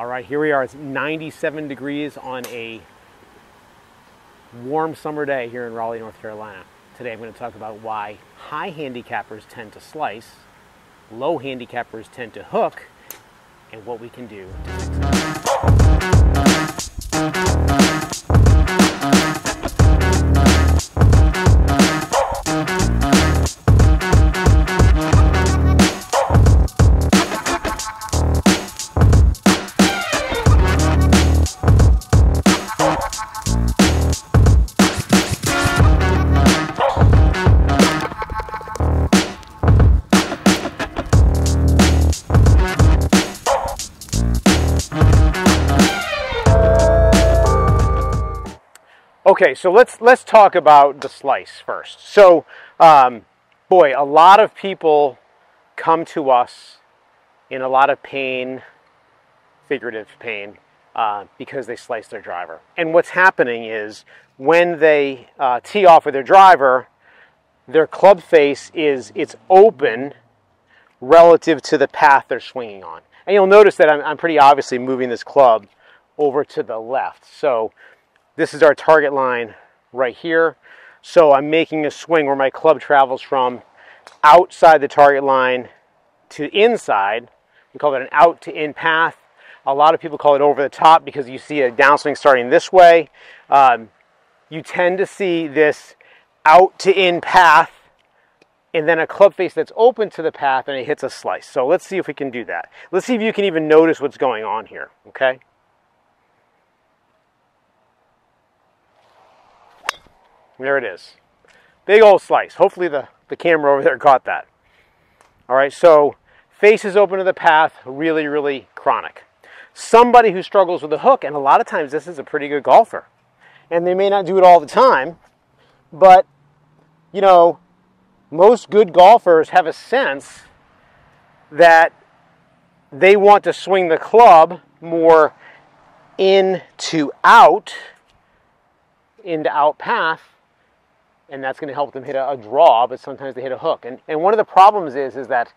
All right, here we are. It's 97 degrees on a warm summer day here in Raleigh, North Carolina. Today I'm going to talk about why high handicappers tend to slice, low handicappers tend to hook, and what we can do to fix it. Okay, so let's talk about the slice first. So, boy, a lot of people come to us in a lot of pain, figurative pain, because they slice their driver. And what's happening is when they tee off with their driver, their club face it's open relative to the path they're swinging on. And you'll notice that I'm pretty obviously moving this club over to the left. So this is our target line right here. So I'm making a swing where my club travels from outside the target line to inside. We call that an out to in path. A lot of people call it over the top because you see a downswing starting this way. You tend to see this out to in path and then a club face that's open to the path and it hits a slice. So let's see if we can do that. Let's see if you can even notice what's going on here, okay? There it is. Big old slice. Hopefully the camera over there caught that. All right, so face is open to the path, really, really chronic. Somebody who struggles with a hook, and a lot of times this is a pretty good golfer, and they may not do it all the time, but, you know, most good golfers have a sense that they want to swing the club more in to out path, and that's going to help them hit a draw, but sometimes they hit a hook. And one of the problems is that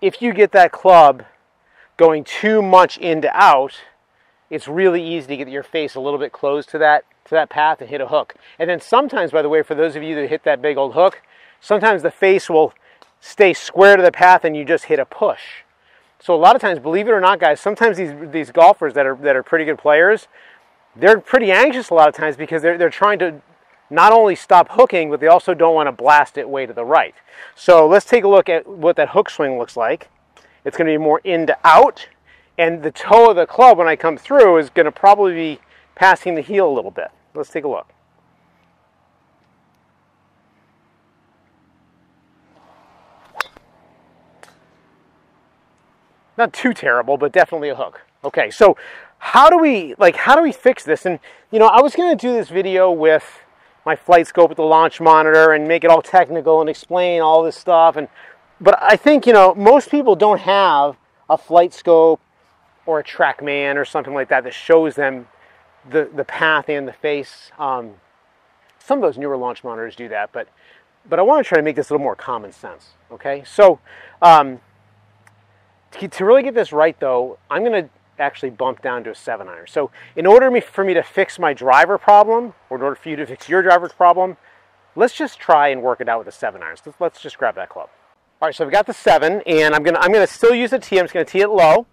if you get that club going too much into out, it's really easy to get your face a little bit close to that path and hit a hook. And then sometimes, by the way, for those of you that hit that big old hook, sometimes the face will stay square to the path and you just hit a push. So a lot of times, believe it or not, guys, sometimes these golfers that are pretty good players, they're pretty anxious a lot of times because they're trying to not only stop hooking, but they also don't want to blast it way to the right. So let's take a look at what that hook swing looks like. It's going to be more in to out, and the toe of the club when I come through is going to probably be passing the heel a little bit. Let's take a look. Not too terrible, but definitely a hook. Okay, so how do we fix this? And you know, I was going to do this video with my flight scope with the launch monitor and make it all technical and explain all this stuff, but I think, you know, most people don't have a flight scope or a TrackMan or something like that shows them the path and the face. Some of those newer launch monitors do that, but I want to try to make this a little more common sense. Okay, so to really get this right, though, I'm going to actually bump down to a 7-iron. So in order for me to fix my driver problem, or in order for you to fix your driver's problem, let's just try and work it out with a 7-iron. So let's just grab that club. All right, so I've got the 7, and I'm gonna still use the tee. I'm just gonna tee it low.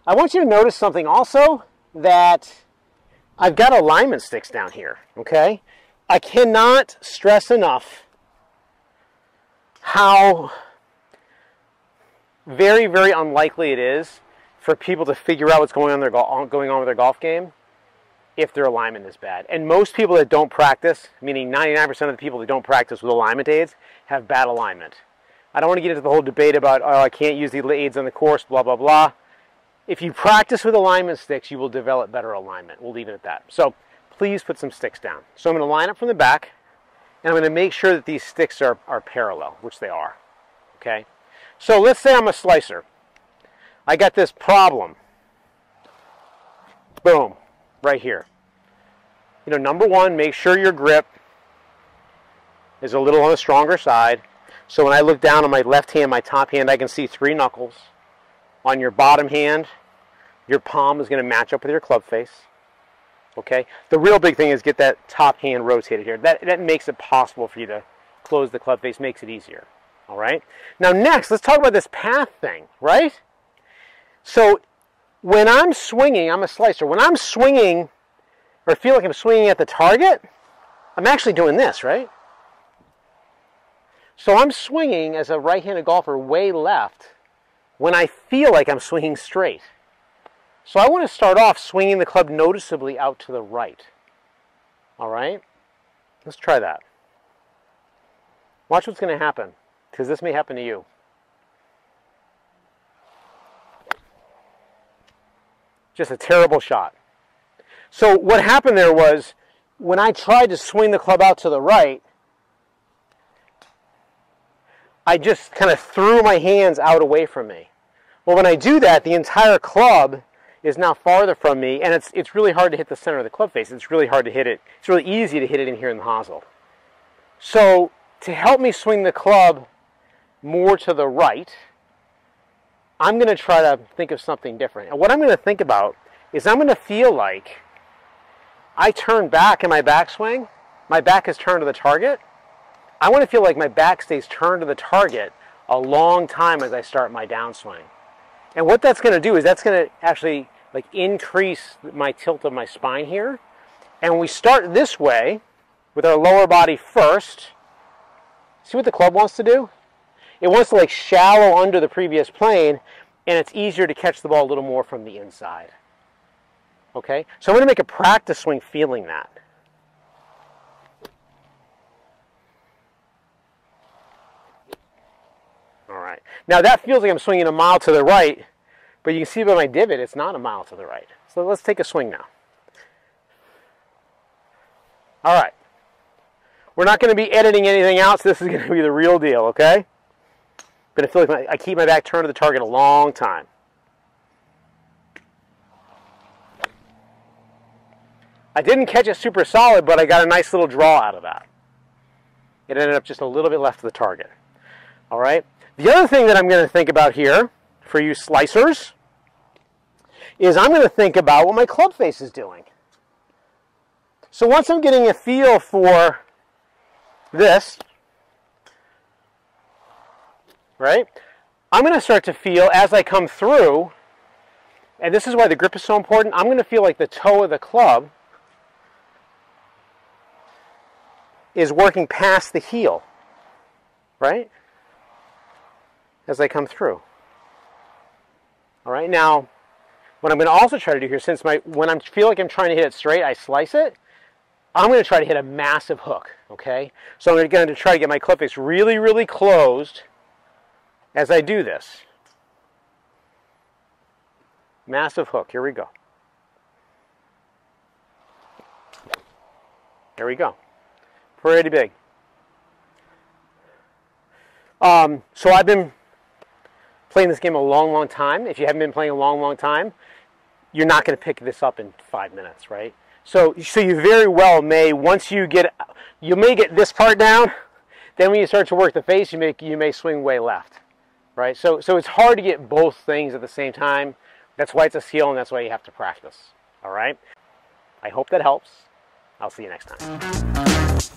I want you to notice something also, that I've got alignment sticks down here, okay? I cannot stress enough how very, very unlikely it is for people to figure out what's going on with their golf game if their alignment is bad. And most people that don't practice, meaning 99% of the people that don't practice with alignment aids, have bad alignment. I don't want to get into the whole debate about, oh, I can't use the aids on the course, blah, blah, blah. If you practice with alignment sticks, you will develop better alignment. We'll leave it at that. So please put some sticks down. So I'm going to line up from the back, and I'm going to make sure that these sticks are parallel, which they are. Okay? So let's say I'm a slicer. I got this problem. Boom, right here. You know, number one, make sure your grip is a little on the stronger side. So when I look down on my left hand, my top hand, I can see 3 knuckles. On your bottom hand, Your palm is going to match up with your club face. Okay? The real big thing is get that top hand rotated here. That makes it possible for you to close the club face, makes it easier. All right? Now next, let's talk about this path thing, right? So when I'm swinging, I'm a slicer. When I'm swinging, or feel like I'm swinging at the target, I'm actually doing this, right? So I'm swinging as a right-handed golfer way left when I feel like I'm swinging straight. So I want to start off swinging the club noticeably out to the right. All right? Let's try that. Watch what's going to happen, because this may happen to you. Just a terrible shot. So what happened there was, when I tried to swing the club out to the right, I just kind of threw my hands out away from me. Well, when I do that, the entire club is now farther from me, and it's really hard to hit the center of the club face. It's really hard to hit it. It's really easy to hit it in here in the hosel. So to help me swing the club more to the right, I'm going to try to think of something different. And what I'm going to think about is I'm going to feel like I turn back in my backswing. My back is turned to the target. I want to feel like my back stays turned to the target a long time as I start my downswing. And what that's going to do is that's going to actually like increase my tilt of my spine here. And when we start this way with our lower body first, see what the club wants to do? It wants to like shallow under the previous plane, and it's easier to catch the ball a little more from the inside. Okay? So I'm going to make a practice swing feeling that. All right. Now that feels like I'm swinging a mile to the right, but you can see by my divot, it's not a mile to the right. So let's take a swing now. All right. We're not going to be editing anything out, so this is going to be the real deal, okay? I'm going to feel like I keep my back turned to the target a long time. I didn't catch it super solid, but I got a nice little draw out of that. It ended up just a little bit left of the target. All right? The other thing that I'm going to think about here, for you slicers, is I'm going to think about what my club face is doing. So once I'm getting a feel for this, right, I'm going to start to feel as I come through, and this is why the grip is so important, I'm going to feel like the toe of the club is working past the heel, right? As I come through. All right, now, what I'm going to also try to do here, since when I feel like I'm trying to hit it straight, I slice it, I'm going to try to hit a massive hook, okay? So I'm going to try to get my club face really, really closed as I do this. Massive hook, here we go. There we go. Pretty big. So I've been playing this game a long, long time. If you haven't been playing a long, long time, you're not going to pick this up in 5 minutes, right? So you very well may, once you may get this part down, then when you start to work the face, you may swing way left, right? So it's hard to get both things at the same time. That's why it's a skill, and that's why you have to practice, all right? I hope that helps. I'll see you next time.